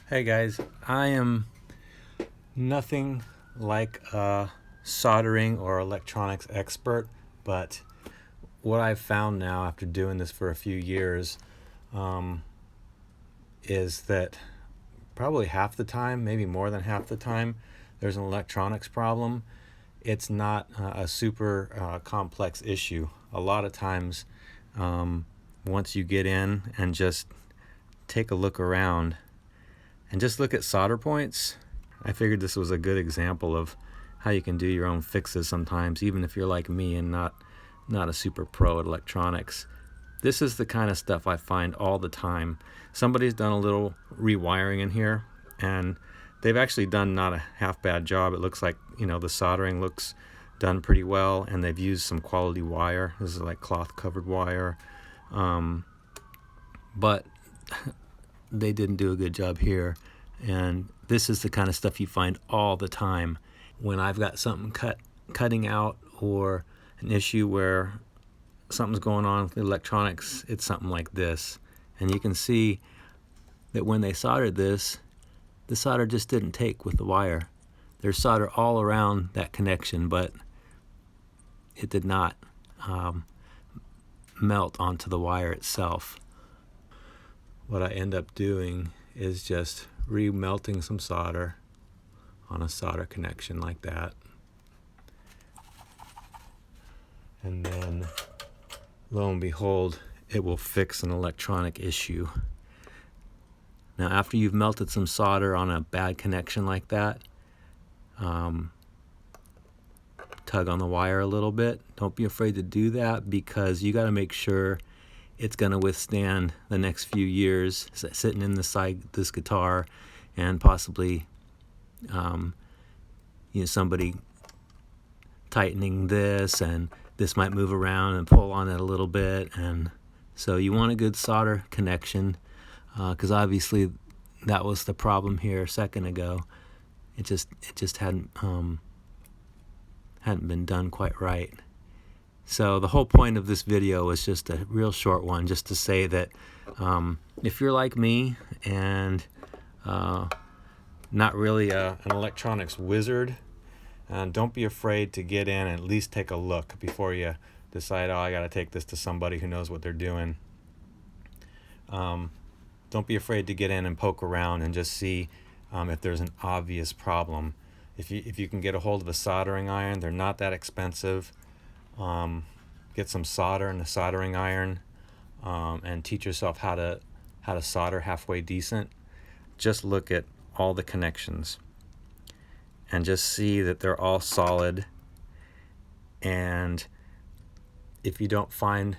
Hey guys, I am nothing like a soldering or electronics expert, but what I've found now after doing this for a few years um, is that probably half the time, maybe more than half the time, there's an electronics problem. It's not a super complex issue. A lot of times, once you get in and just take a look around and just look at solder points, I figured this was a good example of how you can do your own fixes sometimes, even if you're like me and not a super pro at electronics. This is the kind of stuff I find all the time. Somebody's done a little rewiring in here, and they've actually done not a half bad job. It looks like, the soldering looks done pretty well, and they've used some quality wire. This is like cloth covered wire. But they didn't do a good job here. And this is the kind of stuff you find all the time. When I've got something cutting out, or an issue where something's going on with the electronics, it's something like this. And you can see that when they soldered this, the solder just didn't take with the wire. There's solder all around that connection, but it did not melt onto the wire itself. What I end up doing is just remelting some solder on a solder connection like that. And then, lo and behold, it will fix an electronic issue. Now, after you've melted some solder on a bad connection like that, tug on the wire a little bit. Don't be afraid to do that, because you got to make sure it's going to withstand the next few years sitting in this guitar, and possibly somebody tightening this, and this might move around and pull on it a little bit. And so you want a good solder connection, because obviously that was the problem here a second ago. It just hadn't been done quite right. So the whole point of this video was just a real short one, just to say that if you're like me and not really an electronics wizard, don't be afraid to get in and at least take a look before you decide, I got to take this to somebody who knows what they're doing. Don't be afraid to get in and poke around and just see if there's an obvious problem. If you can get a hold of a soldering iron, they're not that expensive. Get some solder and a soldering iron, and teach yourself how to solder halfway decent. Just look at all the connections and just see that they're all solid. And if you don't find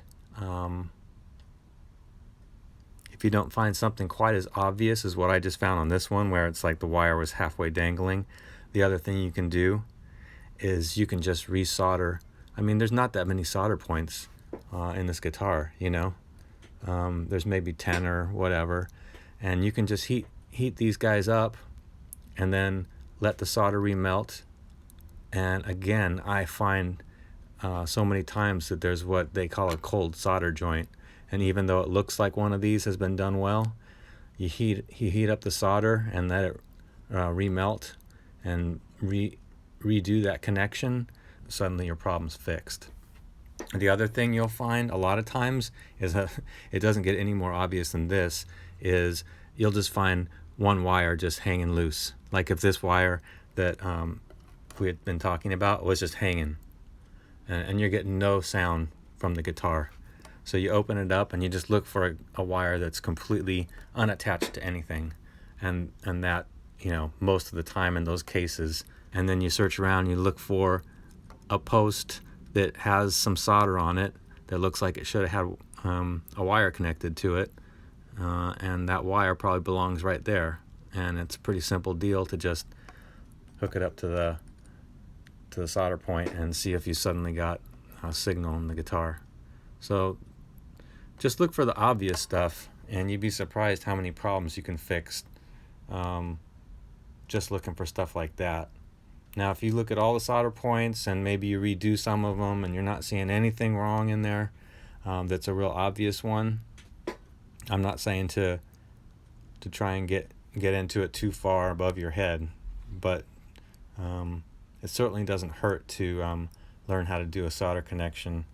something quite as obvious as what I just found on this one, where it's like the wire was halfway dangling, the other thing you can do is you can just resolder. I mean, there's not that many solder points in this guitar, there's maybe 10 or whatever, and you can just heat these guys up and then let the solder remelt. And again, I find so many times that there's what they call a cold solder joint, and even though it looks like one of these has been done well, you heat up the solder and let it remelt and redo that connection. Suddenly your problem's fixed. The other thing you'll find a lot of times is it doesn't get any more obvious than this, is you'll just find one wire just hanging loose. Like if this wire that we had been talking about was just hanging, and you're getting no sound from the guitar. So you open it up and you just look for a wire that's completely unattached to anything, and that, most of the time in those cases. And then you search around, you look for a post that has some solder on it that looks like it should have had a wire connected to it, and that wire probably belongs right there. And it's a pretty simple deal to just hook it up to the solder point and see if you suddenly got a signal in the guitar. So just look for the obvious stuff, and you'd be surprised how many problems you can fix just looking for stuff like that. Now, if you look at all the solder points and maybe you redo some of them and you're not seeing anything wrong in there, that's a real obvious one. I'm not saying to try and get get into it too far above your head, but it certainly doesn't hurt to learn how to do a solder connection